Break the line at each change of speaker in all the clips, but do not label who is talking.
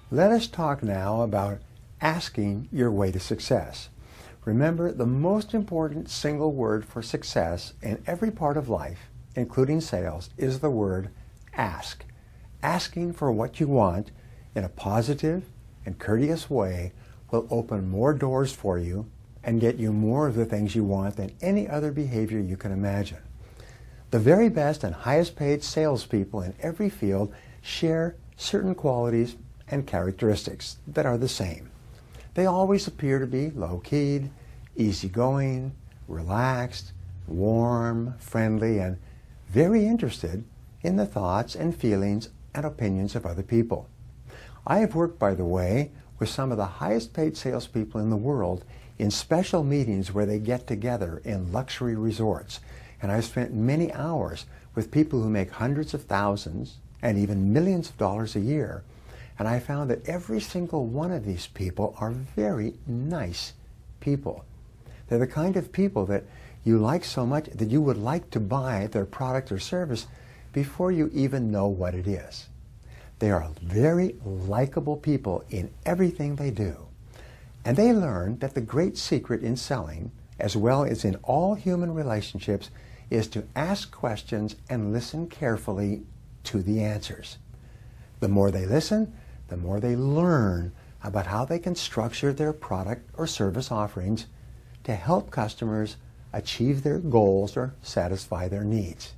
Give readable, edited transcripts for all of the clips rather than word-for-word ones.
Let us talk now about asking your way to success. Remember, the most important single word for success in every part of life, including sales, is the word ask. Asking for what you want in a positive and courteous way will open more doors for you and get you more of the things you want than any other behavior you can imagine. The very best and highest paid salespeople in every field share certain qualities and characteristics that are the same. They always appear to be low-keyed, easygoing, relaxed, warm, friendly, and very interested in the thoughts and feelings and opinions of other people. I have worked, by the way, with some of the highest paid salespeople in the world in special meetings where they get together in luxury resorts. And I've spent many hours with people who make hundreds of thousands and even millions of dollars a year. And I found that every single one of these people are very nice people. They're the kind of people that you like so much that you would like to buy their product or service before you even know what it is. They are very likable people in everything they do. And they learn that the great secret in selling, as well as in all human relationships, is to ask questions and listen carefully to the answers. The more they listen, the more they learn about how they can structure their product or service offerings to help customers achieve their goals or satisfy their needs.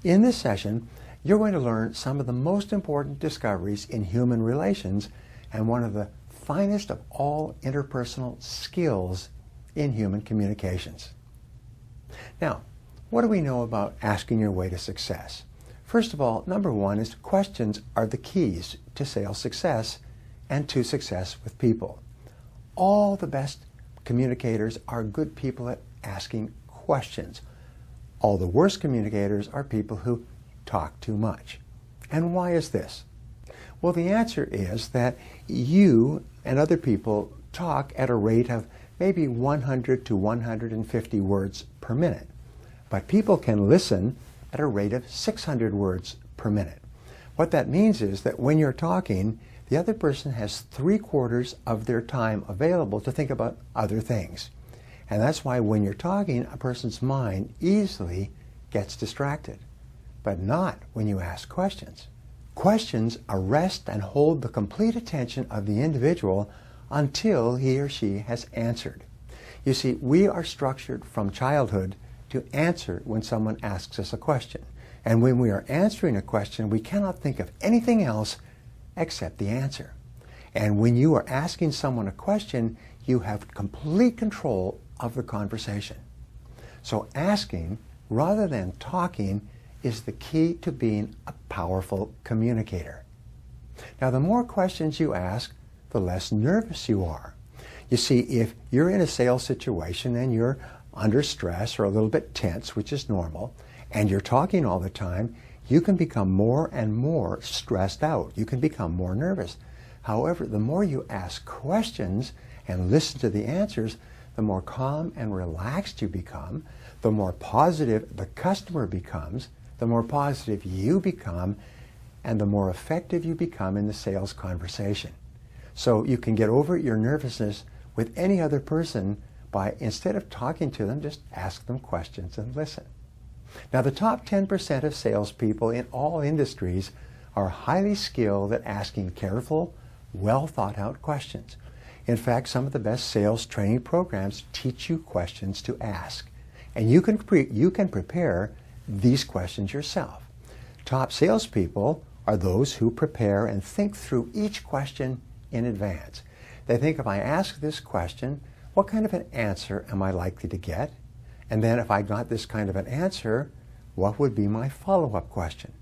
In this session, you're going to learn some of the most important discoveries in human relations and one of the finest of all interpersonal skills in human communications. Now, what do we know about asking your way to success? First of all, number one is questions are the keys to sales success and to success with people. All the best communicators are good people at asking questions. All the worst communicators are people who talk too much. And why is this? Well, the answer is that you and other people talk at a rate of maybe 100 to 150 words per minute. But people can listen at a rate of 600 words per minute. What that means is that when you're talking, the other person has 3/4 of their time available to think about other things. And that's why when you're talking, a person's mind easily gets distracted. But not when you ask questions. Questions arrest and hold the complete attention of the individual until he or she has answered. You see, we are structured from childhood to answer when someone asks us a question. And when we are answering a question, we cannot think of anything else except the answer. And when you are asking someone a question, you have complete control of the conversation. So asking, rather than talking, is the key to being a powerful communicator. Now, the more questions you ask, the less nervous you are. You see, if you're in a sales situation and you're under stress or a little bit tense, which is normal, and you're talking all the time, you can become more and more stressed out. You can become more nervous. However, the more you ask questions and listen to the answers, the more calm and relaxed you become, the more positive the customer becomes, the more positive you become, and the more effective you become in the sales conversation. So you can get over your nervousness with any other person by, instead of talking to them, just ask them questions and listen. Now, the top 10% of salespeople in all industries are highly skilled at asking careful, well thought out questions. In fact, some of the best sales training programs teach you questions to ask. And you can prepare these questions yourself. Top salespeople are those who prepare and think through each question in advance. They think, if I ask this question, what kind of an answer am I likely to get? And then if I got this kind of an answer, what would be my follow-up question?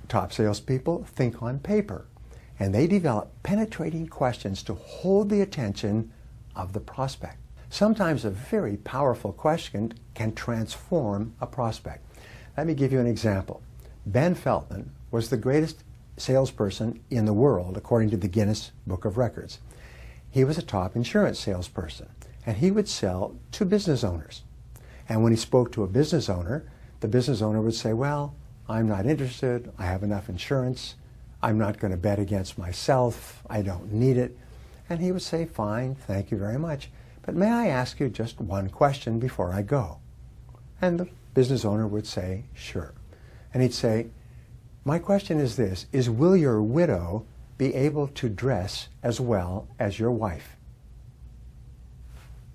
Top salespeople think on paper, and they develop penetrating questions to hold the attention of the prospect. Sometimes a very powerful question can transform a prospect. Let me give you an example. Ben Feltman was the greatest salesperson in the world, according to the Guinness Book of Records. He was a top insurance salesperson, and he would sell to business owners. And when he spoke to a business owner, the business owner would say, well, I'm not interested, I have enough insurance, I'm not going to bet against myself. I don't need it. And he would say, fine, thank you very much. But may I ask you just one question before I go? And the business owner would say, sure. And he'd say, my question is this, is will your widow be able to dress as well as your wife?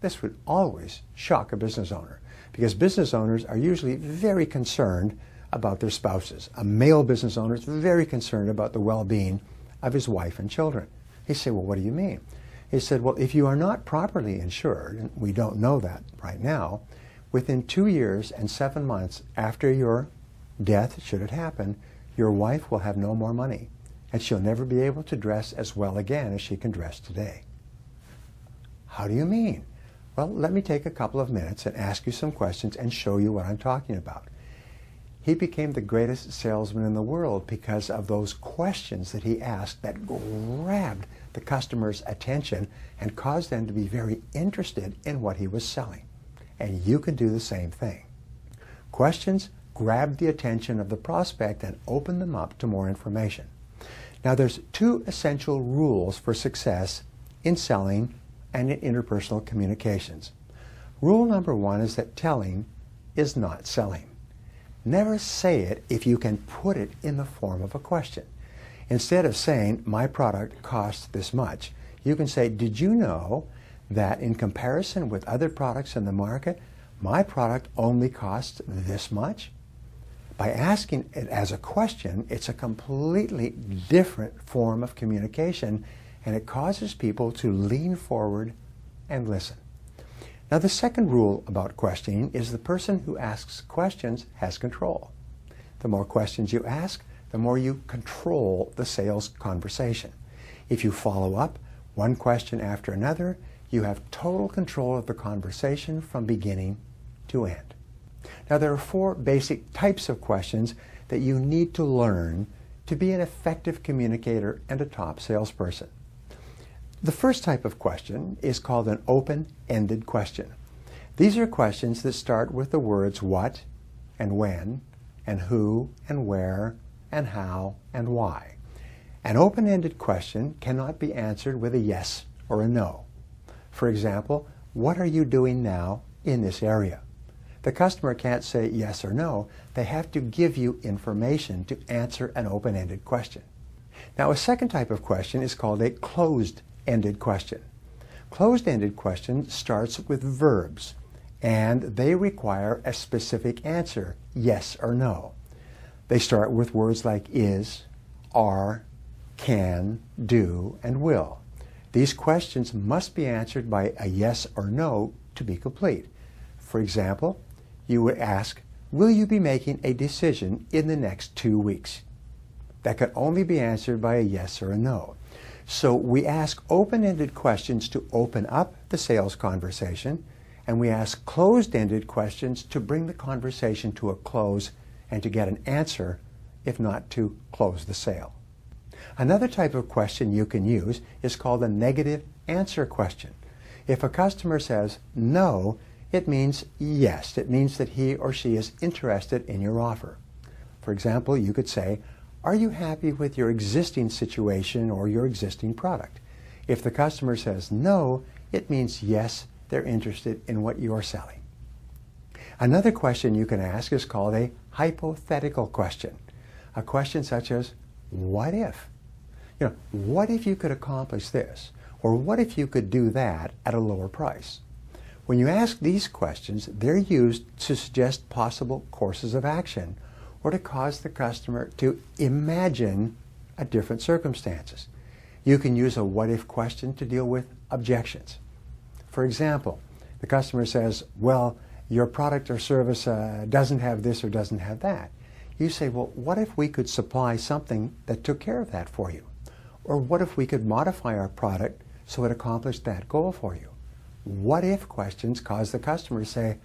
This would always shock a business owner because business owners are usually very concerned about their spouses. A male business owner is very concerned about the well-being of his wife and children. He said, well, what do you mean? He said, well, if you are not properly insured, and we don't know that right now, within 2 years and 7 months after your death, should it happen, your wife will have no more money, and she'll never be able to dress as well again as she can dress today. How do you mean? Well, let me take a couple of minutes and ask you some questions and show you what I'm talking about. He became the greatest salesman in the world because of those questions that he asked that grabbed the customer's attention and caused them to be very interested in what he was selling. And you can do the same thing. Questions grab the attention of the prospect and open them up to more information. Now, there's 2 essential rules for success in selling and in interpersonal communications. Rule number 1 is that telling is not selling. Never say it if you can put it in the form of a question. Instead of saying, my product costs this much, you can say, did you know that in comparison with other products in the market, my product only costs this much? By asking it as a question, it's a completely different form of communication, and it causes people to lean forward and listen. Now, the second rule about questioning is the person who asks questions has control. The more questions you ask, the more you control the sales conversation. If you follow up one question after another, you have total control of the conversation from beginning to end. Now, there are 4 basic types of questions that you need to learn to be an effective communicator and a top salesperson. The first type of question is called an open-ended question. These are questions that start with the words what and when and who and where and how and why. An open-ended question cannot be answered with a yes or a no. For example, what are you doing now in this area? The customer can't say yes or no. They have to give you information to answer an open-ended question. Now, a second type of question is called a closed-ended question. Closed-ended question starts with verbs, and they require a specific answer, yes or no. They start with words like is, are, can, do, and will. These questions must be answered by a yes or no to be complete. For example, you would ask, will you be making a decision in the next 2 weeks? That could only be answered by a yes or a no. So we ask open-ended questions to open up the sales conversation, and we ask closed-ended questions to bring the conversation to a close and to get an answer, if not to close the sale. Another type of question you can use is called a negative answer question. If a customer says no, it means yes. It means that he or she is interested in your offer. For example, you could say, are you happy with your existing situation or your existing product? If the customer says no, it means yes, they're interested in what you're selling. Another question you can ask is called a hypothetical question. A question such as, what if? What if you could accomplish this? Or what if you could do that at a lower price? When you ask these questions, they're used to suggest possible courses of action or to cause the customer to imagine a different circumstances. You can use a what if question to deal with objections. For example, the customer says, well, your product or service doesn't have this or doesn't have that. You say, well, what if we could supply something that took care of that for you? Or what if we could modify our product so it accomplished that goal for you? What if questions cause the customer to say,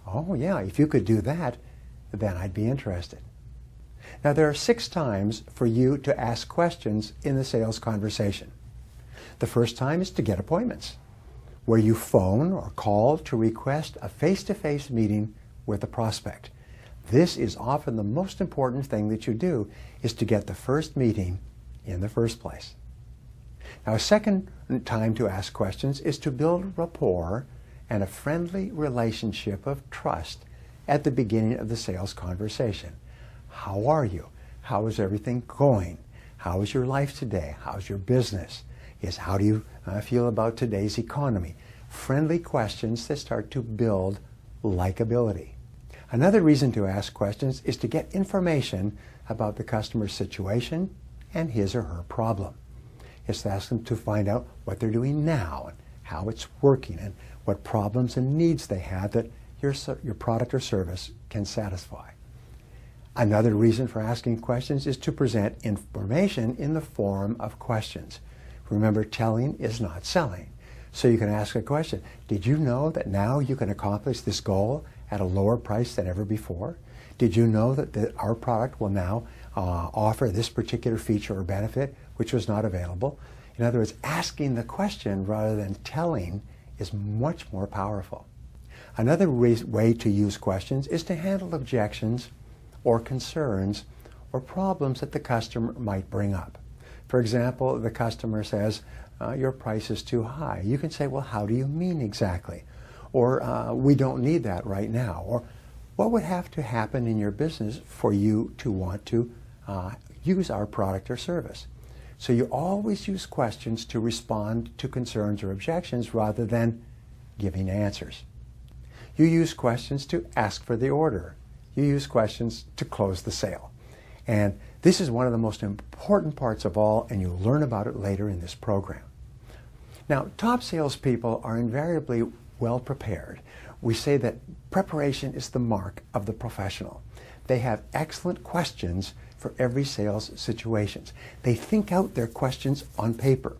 oh yeah, if you could do that, then I'd be interested. Now, there are 6 times for you to ask questions in the sales conversation. The first time is to get appointments, where you phone or call to request a face-to-face meeting with a prospect. This is often the most important thing that you do, is to get the first meeting in the first place. Now, a second time to ask questions is to build rapport and a friendly relationship of trust at the beginning of the sales conversation. How are you? How is everything going? How is your life today? How's your business? How do you feel about today's economy? Friendly questions that start to build likability. Another reason to ask questions is to get information about the customer's situation and his or her problem. It's to ask them to find out what they're doing now and how it's working and what problems and needs they have that your product or service can satisfy. Another reason for asking questions is to present information in the form of questions. Remember, telling is not selling. So you can ask a question. Did you know that now you can accomplish this goal at a lower price than ever before? Did you know that our product will now offer this particular feature or benefit which was not available? In other words, asking the question rather than telling is much more powerful. Another way to use questions is to handle objections or concerns or problems that the customer might bring up. For example, the customer says, your price is too high. You can say, well, how do you mean exactly? Or we don't need that right now. Or what would have to happen in your business for you to want to use our product or service? So you always use questions to respond to concerns or objections rather than giving answers. You use questions to ask for the order. You use questions to close the sale. And this is one of the most important parts of all, and you'll learn about it later in this program. Now, top salespeople are invariably well prepared. We say that preparation is the mark of the professional. They have excellent questions for every sales situation. They think out their questions on paper.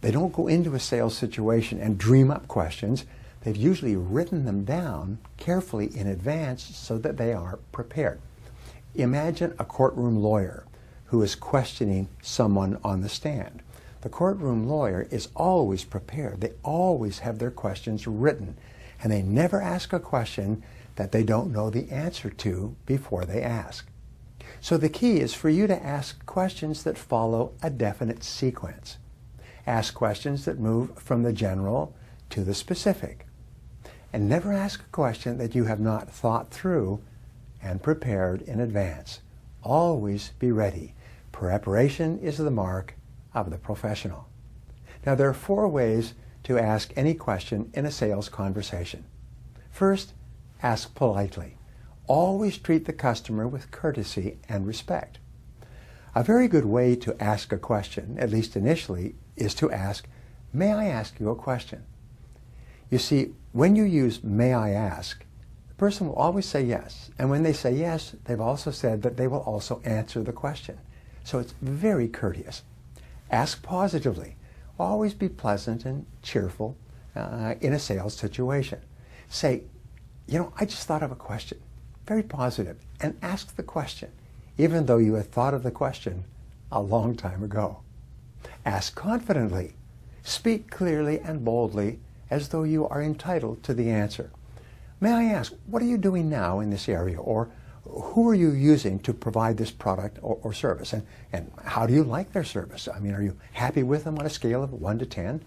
They don't go into a sales situation and dream up questions. They've usually written them down carefully in advance so that they are prepared. Imagine a courtroom lawyer who is questioning someone on the stand. The courtroom lawyer is always prepared. They always have their questions written, and they never ask a question that they don't know the answer to before they ask. So the key is for you to ask questions that follow a definite sequence. Ask questions that move from the general to the specific. And never ask a question that you have not thought through and prepared in advance. Always be ready. Preparation is the mark of the professional. Now, there are 4 ways to ask any question in a sales conversation. First, ask politely. Always treat the customer with courtesy and respect. A very good way to ask a question, at least initially, is to ask, "May I ask you a question?" You see, when you use "may I ask," the person will always say yes. And when they say yes, they've also said that they will also answer the question. So it's very courteous. Ask positively. Always be pleasant and cheerful in a sales situation. Say, I just thought of a question. Very positive. And ask the question, even though you had thought of the question a long time ago. Ask confidently. Speak clearly and boldly as though you are entitled to the answer. May I ask, what are you doing now in this area? Or who are you using to provide this product or service? And how do you like their service? I mean, are you happy with them on a scale of 1 to 10?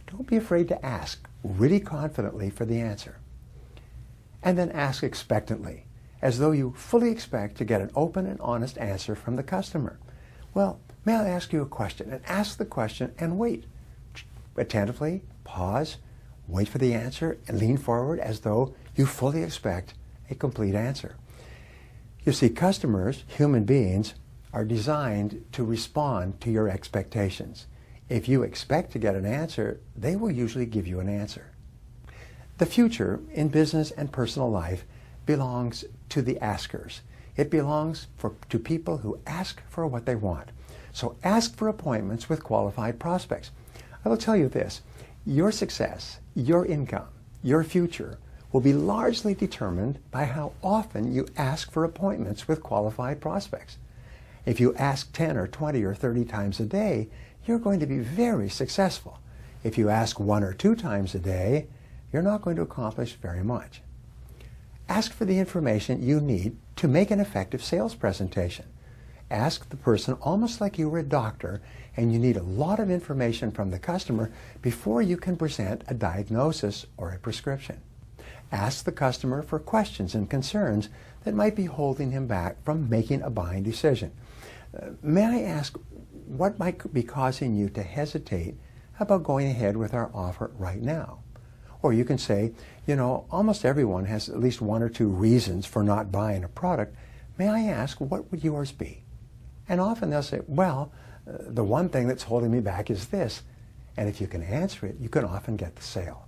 Don't be afraid to ask really confidently for the answer. And then ask expectantly, as though you fully expect to get an open and honest answer from the customer. Well, may I ask you a question? And ask the question and wait. Attentively, pause, wait for the answer, and lean forward as though you fully expect a complete answer. You see, customers, human beings, are designed to respond to your expectations. If you expect to get an answer, they will usually give you an answer. The future in business and personal life belongs to the askers. It belongs to people who ask for what they want. So ask for appointments with qualified prospects. I will tell you this, your success, your income, your future will be largely determined by how often you ask for appointments with qualified prospects. If you ask 10 or 20 or 30 times a day, you're going to be very successful. If you ask 1 or 2 times a day, you're not going to accomplish very much. Ask for the information you need to make an effective sales presentation. ask the person almost like you were a doctor, and you need a lot of information from the customer before you can present a diagnosis or a prescription. Ask the customer for questions and concerns that might be holding him back from making a buying decision. May I ask what might be causing you to hesitate about going ahead with our offer right now? Or you can say, almost everyone has at least one or two reasons for not buying a product. May I ask, what would yours be? And often they'll say, well, the one thing that's holding me back is this. And if you can answer it, you can often get the sale.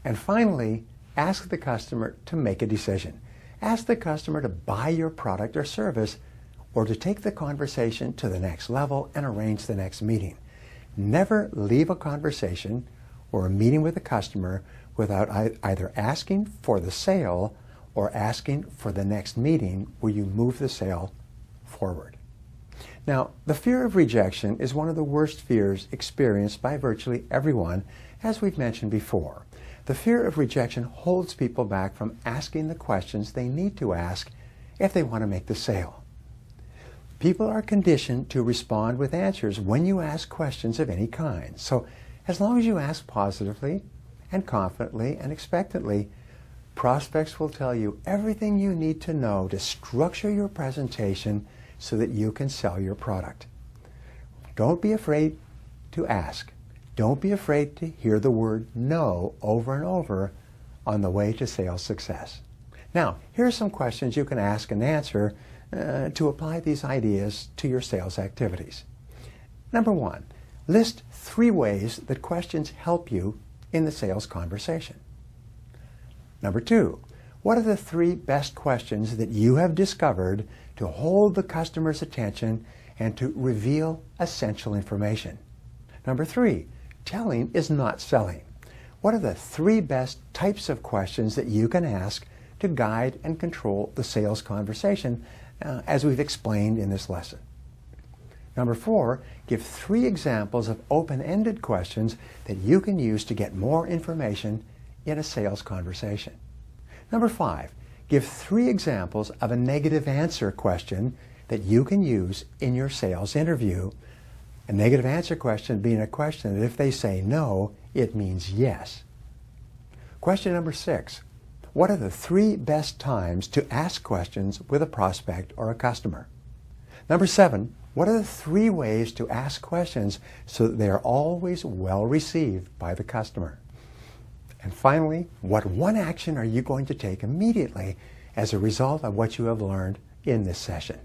And finally, ask the customer to make a decision. Ask the customer to buy your product or service, or to take the conversation to the next level and arrange the next meeting. Never leave a conversation or a meeting with a customer without either asking for the sale or asking for the next meeting where you move the sale forward. Now, the fear of rejection is one of the worst fears experienced by virtually everyone, as we've mentioned before. The fear of rejection holds people back from asking the questions they need to ask if they want to make the sale. People are conditioned to respond with answers when you ask questions of any kind. So as long as you ask positively and confidently and expectantly, prospects will tell you everything you need to know to structure your presentation so that you can sell your product. Don't be afraid to ask. Don't be afraid to hear the word no over and over on the way to sales success. Now, here are some questions you can ask and answer to apply these ideas to your sales activities. Number one, list 3 ways that questions help you in the sales conversation. Number 2, what are the 3 best questions that you have discovered to hold the customer's attention and to reveal essential information? Number 3, telling is not selling. What are the 3 best types of questions that you can ask to guide and control the sales conversation, as we've explained in this lesson? Number 4, give 3 examples of open-ended questions that you can use to get more information in a sales conversation. Number 5, give 3 examples of a negative answer question that you can use in your sales interview. A negative answer question being a question that if they say no, it means yes. Question number 6, what are the 3 best times to ask questions with a prospect or a customer? Number 7, what are the 3 ways to ask questions so that they are always well received by the customer? And finally, what 1 action are you going to take immediately as a result of what you have learned in this session?